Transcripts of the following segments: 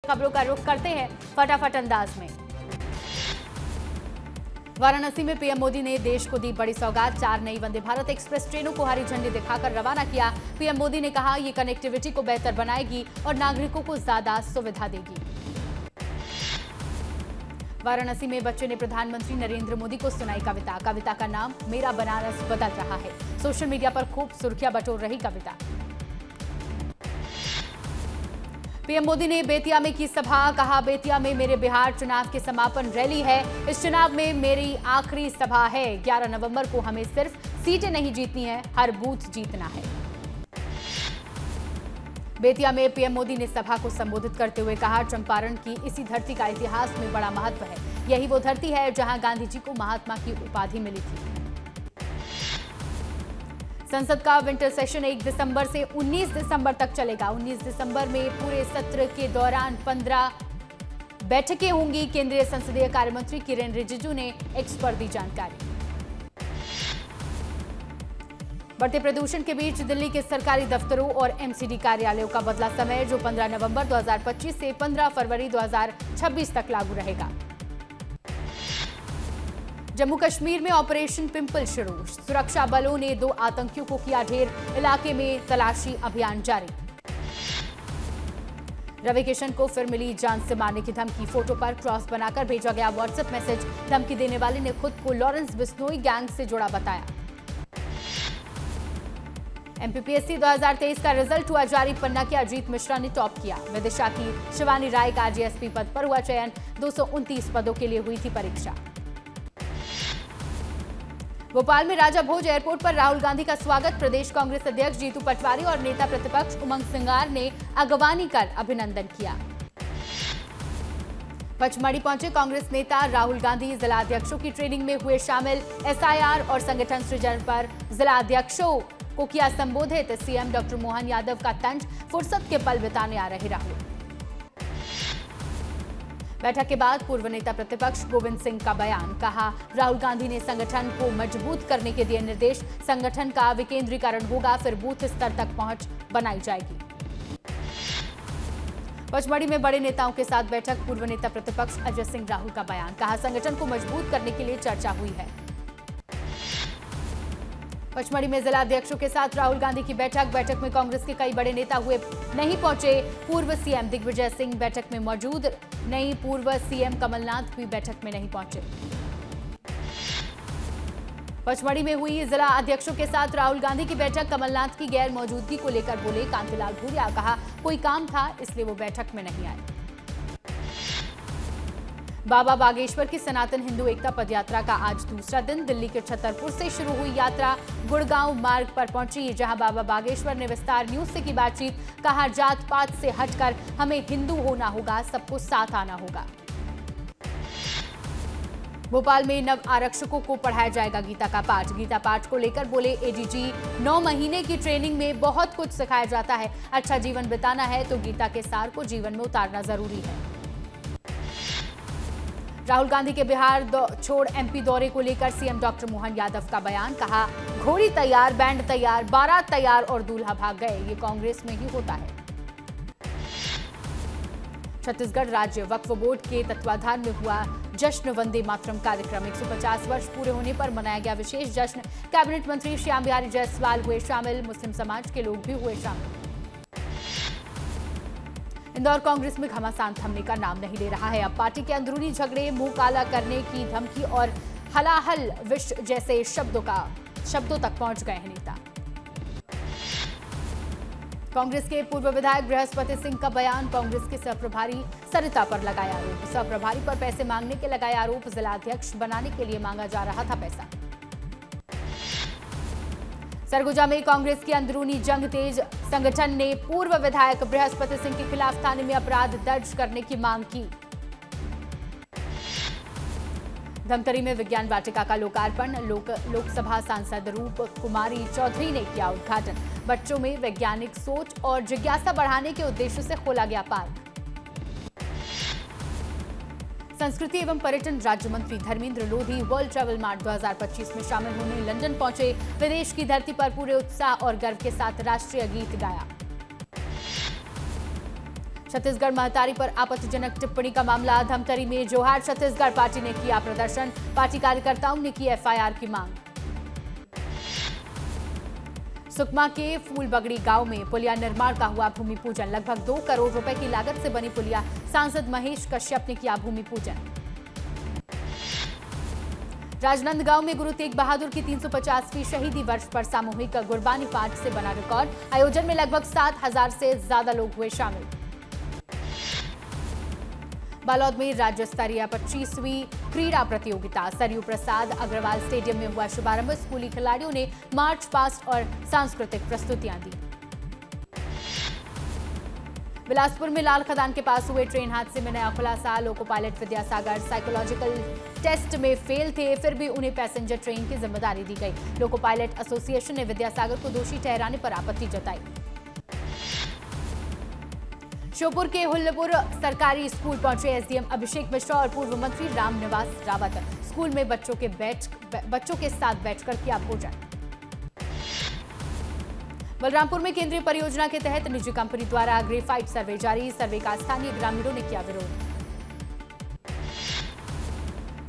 खबरों का रुख करते हैं फटाफट अंदाज में। वाराणसी में पीएम मोदी ने देश को दी बड़ी सौगात। 4 नई वंदे भारत एक्सप्रेस ट्रेनों को हरी झंडी दिखाकर रवाना किया। पीएम मोदी ने कहा, ये कनेक्टिविटी को बेहतर बनाएगी और नागरिकों को ज्यादा सुविधा देगी। वाराणसी में बच्चे ने प्रधानमंत्री नरेंद्र मोदी को सुनाई कविता। कविता का नाम मेरा बनारस बदल रहा है। सोशल मीडिया पर खूब सुर्खियां बटोर रही कविता। पीएम मोदी ने बेतिया में की सभा। कहा, बेतिया में मेरे बिहार चुनाव की समापन रैली है। इस चुनाव में मेरी आखिरी सभा है। 11 नवंबर को हमें सिर्फ सीटें नहीं जीतनी है, हर बूथ जीतना है। बेतिया में पीएम मोदी ने सभा को संबोधित करते हुए कहा, चंपारण की इसी धरती का इतिहास में बड़ा महत्व है। यही वो धरती है जहां गांधी जी को महात्मा की उपाधि मिली थी। संसद का विंटर सेशन 1 दिसंबर से 19 दिसंबर तक चलेगा। 19 दिसंबर में पूरे सत्र के दौरान 15 बैठकें होंगी। केंद्रीय संसदीय कार्य मंत्री किरेन रिजिजू ने एक्स पर दी जानकारी। बढ़ते प्रदूषण के बीच दिल्ली के सरकारी दफ्तरों और एमसीडी कार्यालयों का बदला समय, जो 15 नवंबर 2025 से 15 फरवरी 2026 तक लागू रहेगा। जम्मू कश्मीर में ऑपरेशन पिंपल शुरू। सुरक्षा बलों ने 2 आतंकियों को किया ढेर। इलाके में तलाशी अभियान जारी। रवि किशन को फिर मिली जान से मारने की धमकी। फोटो पर क्रॉस बनाकर भेजा गया व्हाट्सएप मैसेज। धमकी देने वाले ने खुद को लॉरेंस बिश्नोई गैंग से जुड़ा बताया। एमपीपीएससी 2023 का रिजल्ट हुआ जारी। पन्ना के अजीत मिश्रा ने टॉप किया। विदिशा की शिवानी राय का जीएसपी पद पर हुआ चयन। 229 पदों के लिए हुई थी परीक्षा। भोपाल में राजा भोज एयरपोर्ट पर राहुल गांधी का स्वागत। प्रदेश कांग्रेस अध्यक्ष जीतू पटवारी और नेता प्रतिपक्ष उमंग सिंगार ने अगवानी कर अभिनंदन किया। पचमढ़ी पहुंचे कांग्रेस नेता राहुल गांधी। जिला अध्यक्षों की ट्रेनिंग में हुए शामिल। एसआईआर और संगठन सृजन पर जिला अध्यक्षों को किया संबोधित। सीएम डॉक्टर मोहन यादव का तंज, फुर्सत के पल बिताने आ रहे राहुल। बैठक के बाद पूर्व नेता प्रतिपक्ष गोविंद सिंह का बयान। कहा, राहुल गांधी ने संगठन को मजबूत करने के दिए निर्देश। संगठन का विकेंद्रीकरण होगा, फिर बूथ स्तर तक पहुंच बनाई जाएगी। पचमढ़ी में बड़े नेताओं के साथ बैठक। पूर्व नेता प्रतिपक्ष अजय सिंह राहुल का बयान। कहा, संगठन को मजबूत करने के लिए चर्चा हुई है। पचमढ़ी में जिला अध्यक्षों के साथ राहुल गांधी की बैठक। बैठक में कांग्रेस के कई बड़े नेता हुए नहीं पहुंचे। पूर्व सीएम दिग्विजय सिंह बैठक में मौजूद नहीं। पूर्व सीएम कमलनाथ भी बैठक में नहीं पहुंचे। पचमढ़ी में हुई जिला अध्यक्षों के साथ राहुल गांधी की बैठक। कमलनाथ की गैर मौजूदगी को लेकर बोले कांतिलाल भूरिया। कहा, कोई काम था इसलिए वो बैठक में नहीं आए। बाबा बागेश्वर की सनातन हिंदू एकता पदयात्रा का आज दूसरा दिन। दिल्ली के छतरपुर से शुरू हुई यात्रा गुड़गांव मार्ग पर पहुंची, जहां बाबा बागेश्वर ने विस्तार न्यूज से की बातचीत। कहा, जात पात से हटकर हमें हिंदू होना होगा, सबको साथ आना होगा। भोपाल में नव आरक्षकों को पढ़ाया जाएगा गीता का पाठ। गीता पाठ को लेकर बोले एडीजी, 9 महीने की ट्रेनिंग में बहुत कुछ सिखाया जाता है। अच्छा जीवन बिताना है तो गीता के सार को जीवन में उतारना जरूरी है। राहुल गांधी के बिहार छोड़ एमपी दौरे को लेकर सीएम डॉक्टर मोहन यादव का बयान। कहा, घोड़ी तैयार, बैंड तैयार, बारात तैयार और दूल्हा भाग गए। ये कांग्रेस में ही होता है। छत्तीसगढ़ राज्य वक्फ बोर्ड के तत्वाधान में हुआ जश्न वंदे मातरम कार्यक्रम। 150 वर्ष पूरे होने पर मनाया गया विशेष जश्न। कैबिनेट मंत्री श्याम बिहारी जायसवाल हुए शामिल। मुस्लिम समाज के लोग भी हुए शामिल। इंदौर कांग्रेस में घमासान थमने का नाम नहीं ले रहा है। अब पार्टी के अंदरूनी झगड़े, मुंह काला करने की धमकी और हलाहल विष जैसे शब्दों तक पहुंच गए हैं नेता। कांग्रेस के पूर्व विधायक बृहस्पति सिंह का बयान। कांग्रेस के सहप्रभारी सरिता पर लगाया आरोप। सहप्रभारी पर पैसे मांगने के लगाए आरोप। जिला अध्यक्ष बनाने के लिए मांगा जा रहा था पैसा। सरगुजा में कांग्रेस की अंदरूनी जंग तेज। संगठन ने पूर्व विधायक बृहस्पति सिंह के खिलाफ थाने में अपराध दर्ज करने की मांग की। धमतरी में विज्ञान वाटिका का लोकार्पण। लोकसभा सांसद रूप कुमारी चौधरी ने किया उद्घाटन। बच्चों में वैज्ञानिक सोच और जिज्ञासा बढ़ाने के उद्देश्य से खोला गया पार्क। संस्कृति एवं पर्यटन राज्य मंत्री Dharmendra Lodhi world travel mart 2025 में शामिल होने लंदन पहुंचे। विदेश की धरती पर पूरे उत्साह और गर्व के साथ राष्ट्रीय गीत गाया। छत्तीसगढ़ महतारी पर आपत्तिजनक टिप्पणी का मामला। धमतरी में जोहार छत्तीसगढ़ पार्टी ने किया प्रदर्शन। पार्टी कार्यकर्ताओं ने की एफआईआर की मांग। सुकमा के फूलबगड़ी गांव में पुलिया निर्माण का हुआ भूमि पूजन। लगभग 2 करोड़ रुपए की लागत से बनी पुलिया। सांसद महेश कश्यप ने किया भूमि पूजन। राजनांदगांव में गुरु तेग बहादुर की 350वीं शहीदी वर्ष पर सामूहिक गुरबानी पाठ से बना रिकॉर्ड। आयोजन में लगभग 7,000 से ज्यादा लोग हुए शामिल। बालोद में राज्य स्तरीय 25वीं क्रीड़ा प्रतियोगिता सरयू प्रसाद अग्रवाल स्टेडियम में हुआ शुभारंभ। स्कूली खिलाड़ियों ने मार्च पास्ट और सांस्कृतिक प्रस्तुतियां दी। बिलासपुर में लाल खदान के पास हुए ट्रेन हादसे में नया खुलासा। Loco pilot Vidyasagar psychological test में फेल थे, फिर भी उन्हें पैसेंजर ट्रेन की जिम्मेदारी दी गई। लोको पायलट एसोसिएशन ने विद्यासागर को दोषी ठहराने पर आपत्ति जताई। श्योपुर के हुल्लपुर सरकारी स्कूल पहुंचे एसडीएम अभिषेक मिश्रा और पूर्व मंत्री रामनिवास रावत। स्कूल में बच्चों के साथ बैठकर किया भोजन। बलरामपुर में केंद्रीय परियोजना के तहत निजी कंपनी द्वारा ग्रेफाइट सर्वे जारी। सर्वे का स्थानीय ग्रामीणों ने किया विरोध।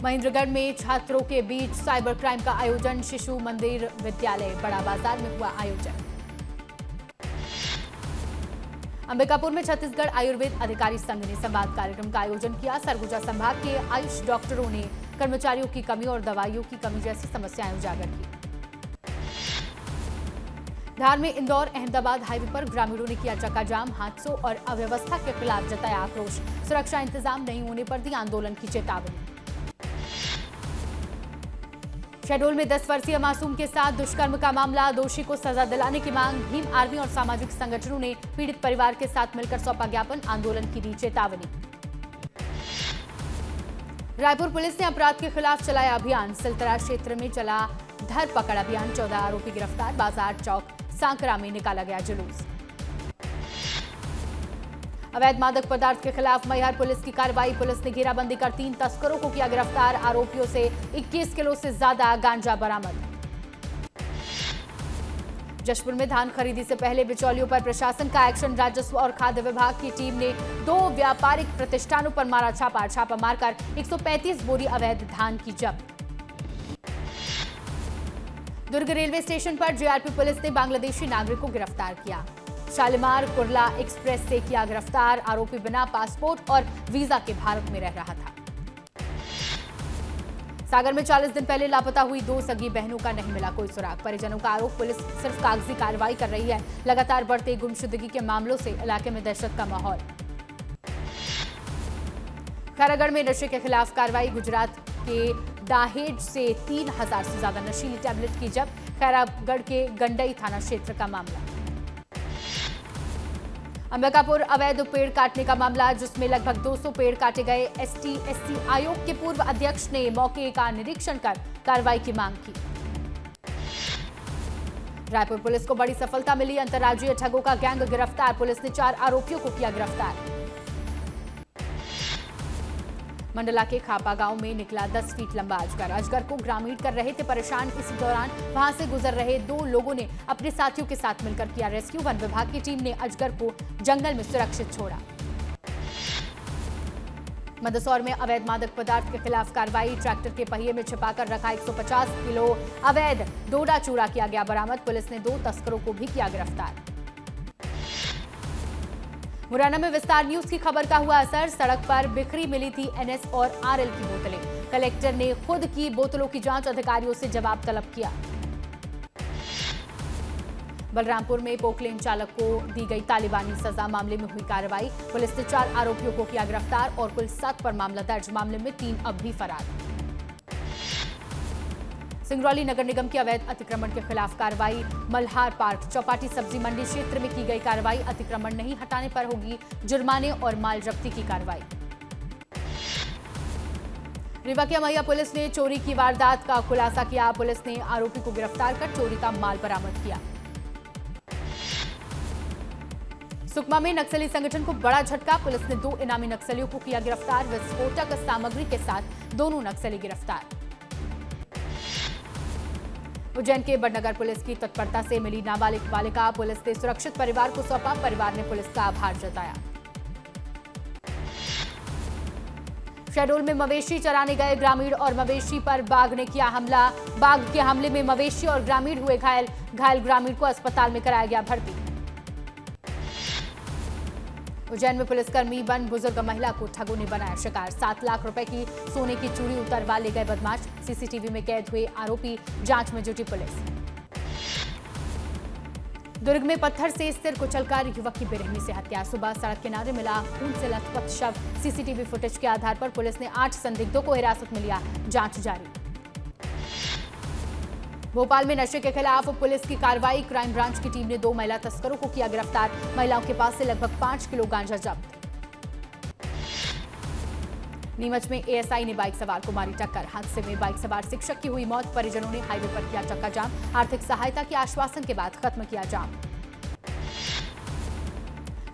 महेंद्रगढ़ में छात्रों के बीच साइबर क्राइम का आयोजन। शिशु मंदिर विद्यालय बड़ा बाजार में हुआ आयोजन। अंबिकापुर में छत्तीसगढ़ आयुर्वेद अधिकारी संघ ने संवाद कार्यक्रम का आयोजन किया। सरगुजा संभाग के आयुष डॉक्टरों ने कर्मचारियों की कमी और दवाइयों की कमी जैसी समस्याएं उजागर की। धार में इंदौर अहमदाबाद हाईवे पर ग्रामीणों ने किया चक्का जाम। हादसों और अव्यवस्था के खिलाफ जताया आक्रोश। सुरक्षा इंतजाम नहीं होने पर दी आंदोलन की चेतावनी। शहडोल में 10 वर्षीय मासूम के साथ दुष्कर्म का मामला। दोषी को सजा दिलाने की मांग। भीम आर्मी और सामाजिक संगठनों ने पीड़ित परिवार के साथ मिलकर सौंपा ज्ञापन। आंदोलन की दी चेतावनी। रायपुर पुलिस ने अपराध के खिलाफ चलाया अभियान। सिलतरा क्षेत्र में चला धरपकड़ अभियान। 14 आरोपी गिरफ्तार। बाजार चौक सांकरा में निकाला गया जुलूस। अवैध मादक पदार्थ के खिलाफ मैहर पुलिस की कार्रवाई। पुलिस ने घेराबंदी कर 3 तस्करों को किया गिरफ्तार। आरोपियों से 21 किलो से ज्यादा गांजा बरामद। जशपुर में धान खरीदी से पहले बिचौलियों पर प्रशासन का एक्शन। राजस्व और खाद्य विभाग की टीम ने 2 व्यापारिक प्रतिष्ठानों पर मारा छापा। छापा मारकर 135 बोरी अवैध धान की जब्त। दुर्ग रेलवे स्टेशन पर जीआरपी पुलिस ने बांग्लादेशी नागरिक को गिरफ्तार किया। शालीमार कुर्ला एक्सप्रेस से किया गिरफ्तार। आरोपी बिना पासपोर्ट और वीजा के भारत में रह रहा था। सागर में 40 दिन पहले लापता हुई 2 सगी बहनों का नहीं मिला कोई सुराग। परिजनों का आरोप पुलिस सिर्फ कागजी कार्रवाई कर रही है। लगातार बढ़ते गुमशुदगी के मामलों से इलाके में दहशत का माहौल। खैरागढ़ में नशे के खिलाफ कार्रवाई। गुजरात के दाहेज से 3000 से ज्यादा नशीली टैबलेट की जब्त। खैरागढ़ के गंडई थाना क्षेत्र का मामला। अंबिकापुर अवैध पेड़ काटने का मामला, जिसमें लगभग 200 पेड़ काटे गए। एसटी-एससी आयोग के पूर्व अध्यक्ष ने मौके का निरीक्षण कर कार्रवाई की मांग की। रायपुर पुलिस को बड़ी सफलता मिली। अंतर्राज्यीय ठगों का गैंग गिरफ्तार। पुलिस ने 4 आरोपियों को किया गिरफ्तार। मंडला के खापा गांव में निकला 10 फीट लंबा अजगर। अजगर को ग्रामीण कर रहे थे परेशान। इसी दौरान वहां से गुजर रहे 2 लोगों ने अपने साथियों के साथ मिलकर किया रेस्क्यू। वन विभाग की टीम ने अजगर को जंगल में सुरक्षित छोड़ा। मंदसौर में अवैध मादक पदार्थ के खिलाफ कार्रवाई। ट्रैक्टर के पहिए में छिपाकर रखा 150 किलो अवैध डोडा चूरा किया गया बरामद। पुलिस ने 2 तस्करों को भी किया गिरफ्तार। मुरैना में विस्तार न्यूज की खबर का हुआ असर। सड़क पर बिखरी मिली थी एनएस और आरएल की बोतलें। कलेक्टर ने खुद की बोतलों की जांच। अधिकारियों से जवाब तलब किया। बलरामपुर में पोकलेन चालक को दी गई तालिबानी सजा। मामले में हुई कार्रवाई। पुलिस ने 4 आरोपियों को किया गिरफ्तार और कुल 7 पर मामला दर्ज। मामले में 3 अब भी फरार। सिंगरौली नगर निगम की अवैध अतिक्रमण के खिलाफ कार्रवाई। मल्हार पार्क चौपाटी सब्जी मंडी क्षेत्र में की गई कार्रवाई। अतिक्रमण नहीं हटाने पर होगी जुर्माने और माल जब्ती की कार्रवाई। रीवा की अमैया पुलिस ने चोरी की वारदात का खुलासा किया। पुलिस ने आरोपी को गिरफ्तार कर चोरी का माल बरामद किया। सुकमा में नक्सली संगठन को बड़ा झटका। पुलिस ने 2 इनामी नक्सलियों को किया गिरफ्तार। विस्फोटक सामग्री के साथ दोनों नक्सली गिरफ्तार। उज्जैन के बड़नगर पुलिस की तत्परता से मिली नाबालिग बालिका। पुलिस ने सुरक्षित परिवार को सौंपा। परिवार ने पुलिस का आभार जताया। शहडोल में मवेशी चराने गए ग्रामीण और मवेशी पर बाघ ने किया हमला। बाघ के हमले में मवेशी और ग्रामीण हुए घायल। घायल ग्रामीण को अस्पताल में कराया गया भर्ती। उज्जैन में पुलिसकर्मी बन बुजुर्ग महिला को ठगों ने बनाया शिकार। 7 लाख रुपए की सोने की चूड़ी उतरवा ले गए बदमाश। सीसीटीवी में कैद हुए आरोपी, जांच में जुटी पुलिस। दुर्ग में पत्थर से सिर कुचलकर युवक की बेरहमी से हत्या। सुबह सड़क किनारे मिला खून से लथपथ शव। सीसीटीवी फुटेज के आधार पर पुलिस ने 8 संदिग्धों को हिरासत में लिया, जांच जारी। भोपाल में नशे के खिलाफ पुलिस की कार्रवाई। क्राइम ब्रांच की टीम ने 2 महिला तस्करों को किया गिरफ्तार। महिलाओं के पास से लगभग 5 किलो गांजा जब्त। नीमच में एएसआई ने बाइक सवार को मारी टक्कर। हादसे में बाइक सवार शिक्षक की हुई मौत। परिजनों ने हाईवे पर किया चक्का जाम। आर्थिक सहायता के आश्वासन के बाद खत्म किया जाम।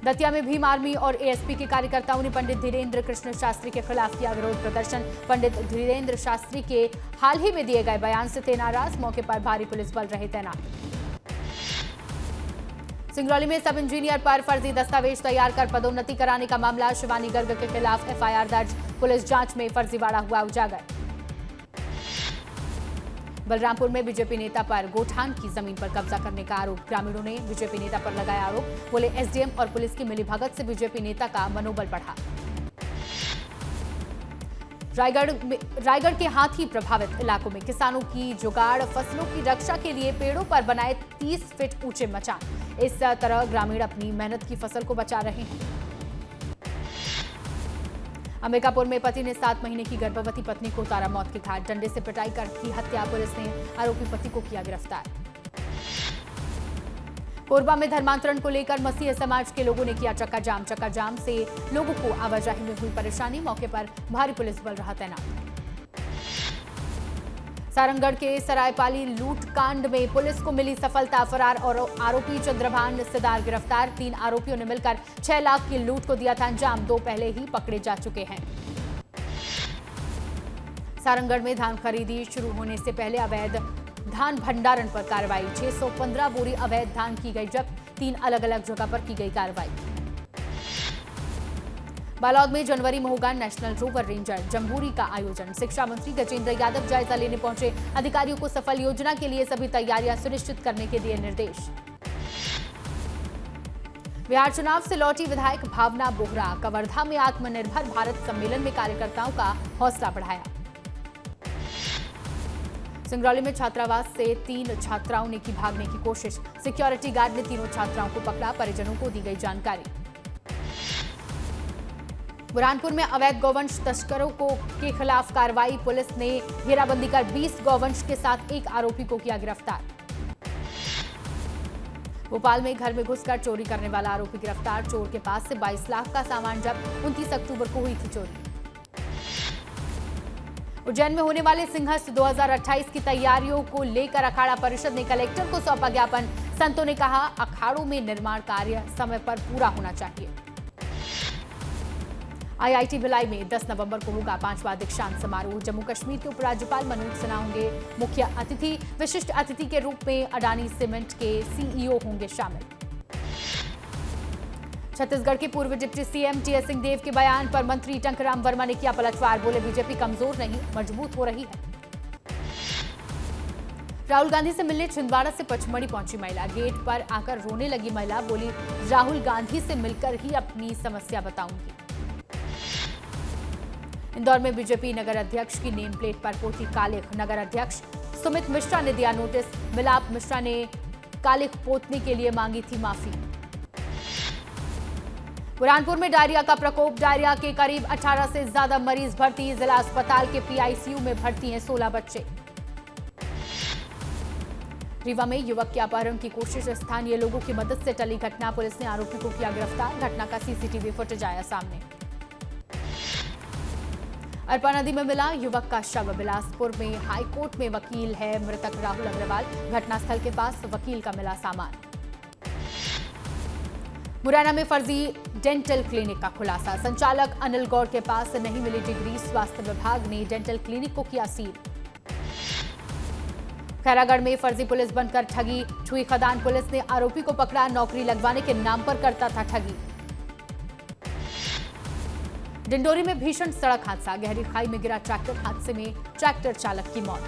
दतिया में भीम आर्मी और एएसपी के कार्यकर्ताओं ने पंडित धीरेन्द्र कृष्ण शास्त्री के खिलाफ किया विरोध प्रदर्शन। पंडित धीरेन्द्र शास्त्री के हाल ही में दिए गए बयान से थे नाराज। मौके पर भारी पुलिस बल रहे तैनात। सिंगरौली में सब इंजीनियर पर फर्जी दस्तावेज तैयार कर पदोन्नति कराने का मामला। शिवानी गर्ग के खिलाफ एफआईआर दर्ज। पुलिस जांच में फर्जीवाड़ा हुआ उजागर। बलरामपुर में बीजेपी नेता पर गोठान की जमीन पर कब्जा करने का आरोप। ग्रामीणों ने बीजेपी नेता पर लगाया आरोप। बोले एसडीएम और पुलिस की मिलीभगत से बीजेपी नेता का मनोबल बढ़ा। रायगढ़ के हाथी प्रभावित इलाकों में किसानों की जुगाड़। फसलों की रक्षा के लिए पेड़ों पर बनाए 30 फीट ऊंचे मचान। इस तरह ग्रामीण अपनी मेहनत की फसल को बचा रहे हैं। अंबिकापुर में पति ने 7 महीने की गर्भवती पत्नी को उतारा मौत के घाट। डंडे से पिटाई कर की हत्या। पुलिस ने आरोपी पति को किया गिरफ्तार। कोरबा में धर्मांतरण को लेकर मसीह समाज के लोगों ने किया चक्का जाम। चक्का जाम से लोगों को आवाजाही में हुई परेशानी। मौके पर भारी पुलिस बल रहा तैनात। सारंगढ़ के सरायपाली लूट कांड में पुलिस को मिली सफलता। फरार और आरोपी चंद्रभान सिदार गिरफ्तार। 3 आरोपियों ने मिलकर 6 लाख की लूट को दिया था अंजाम। 2 पहले ही पकड़े जा चुके हैं। सारंगढ़ में धान खरीदी शुरू होने से पहले अवैध धान भंडारण पर कार्रवाई। 615 बोरी अवैध धान की गई जब्त। 3 अलग अलग जगह पर की गई कार्रवाई। बालोद में जनवरी में होगा नेशनल रोवर रेंजर जम्बूरी का आयोजन। शिक्षा मंत्री गजेंद्र यादव जायजा लेने पहुंचे। अधिकारियों को सफल योजना के लिए सभी तैयारियां सुनिश्चित करने के दिए निर्देश। बिहार चुनाव से लौटी विधायक भावना बोहरा। कवर्धा में आत्मनिर्भर भारत सम्मेलन में कार्यकर्ताओं का हौसला बढ़ाया। सिंगरौली में छात्रावास से 3 छात्राओं ने की भागने की कोशिश। सिक्योरिटी गार्ड ने तीनों छात्राओं को पकड़ा। परिजनों को दी गई जानकारी। बुरहानपुर में अवैध गौवंश तस्करों के खिलाफ कार्रवाई। पुलिस ने घेराबंदी कर 20 गौवंश के साथ एक आरोपी को किया गिरफ्तार। भोपाल में घर में घुसकर चोरी करने वाला आरोपी गिरफ्तार। चोर के पास से 22 लाख का सामान जब्त। 29 अक्टूबर को हुई थी चोरी। उज्जैन में होने वाले सिंहस्थ 2028 की तैयारियों को लेकर अखाड़ा परिषद ने कलेक्टर को सौंपा ज्ञापन। संतों ने कहा अखाड़ों में निर्माण कार्य समय पर पूरा होना चाहिए। आईआईटी भिलाई में 10 नवंबर को होगा 5वां दीक्षांत समारोह। जम्मू कश्मीर के उपराज्यपाल मनोज सिन्हा होंगे मुख्य अतिथि। विशिष्ट अतिथि के रूप में अडानी सीमेंट के सीईओ होंगे शामिल। छत्तीसगढ़ के पूर्व डिप्टी सीएम टीएस सिंहदेव के बयान पर मंत्री टंकराम वर्मा ने किया पलटवार। बोले बीजेपी कमजोर नहीं मजबूत हो रही है। राहुल गांधी से मिलने छिंदवाड़ा से पचमढ़ी पहुंची महिला। गेट पर आकर रोने लगी महिला। बोली राहुल गांधी से मिलकर ही अपनी समस्या बताऊंगी। इंदौर में बीजेपी नगर अध्यक्ष की नेम प्लेट पर पोती कालिख। नगर अध्यक्ष सुमित मिश्रा ने दिया नोटिस। मिलाप मिश्रा ने कालिख पोतने के लिए मांगी थी माफी। बुरहानपुर में डायरिया का प्रकोप। डायरिया के करीब 18 से ज्यादा मरीज भर्ती। जिला अस्पताल के पीआईसीयू में भर्ती हैं 16 बच्चे। रीवा में युवक के अपहरण की कोशिश। स्थानीय लोगों की मदद से टली घटना। पुलिस ने आरोपी को किया गिरफ्तार। घटना का सीसीटीवी फुटेज आया सामने। अरपा नदी में मिला युवक का शव। बिलासपुर में हाईकोर्ट में वकील है मृतक राहुल अग्रवाल। घटनास्थल के पास वकील का मिला सामान। मुरैना में फर्जी डेंटल क्लिनिक का खुलासा। संचालक अनिल गौड़ के पास नहीं मिली डिग्री। स्वास्थ्य विभाग ने डेंटल क्लिनिक को किया सील। खैरागढ़ में फर्जी पुलिस बनकर ठगी। छुई खदान पुलिस ने आरोपी को पकड़ा। नौकरी लगवाने के नाम पर करता था ठगी। डिंडोरी में भीषण सड़क हादसा, गहरी खाई में गिरा ट्रैक्टर, हादसे में ट्रैक्टर चालक की मौत।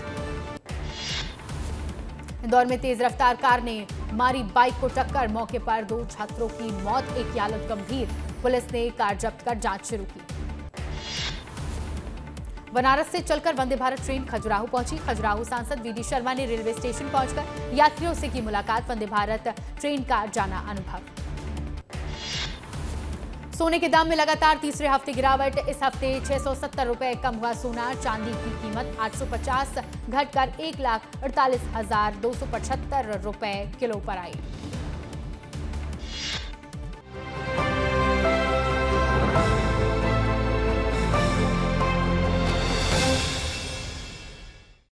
इंदौर में तेज रफ्तार कार ने मारी बाइक को टक्कर, मौके पर 2 छात्रों की मौत, एक की हालत गंभीर। पुलिस ने कार जब्त कर जांच शुरू की। बनारस से चलकर वंदे भारत ट्रेन खजुराहो पहुंची। खजुराहो सांसद वीडी शर्मा ने रेलवे स्टेशन पहुंचकर यात्रियों से की मुलाकात, वंदे भारत ट्रेन का जाना अनुभव। सोने के दाम में लगातार तीसरे हफ्ते गिरावट, इस हफ्ते 670 रुपए कम हुआ सोना। चांदी की कीमत 850 घटकर 1,48,275 रुपए किलो पर आई।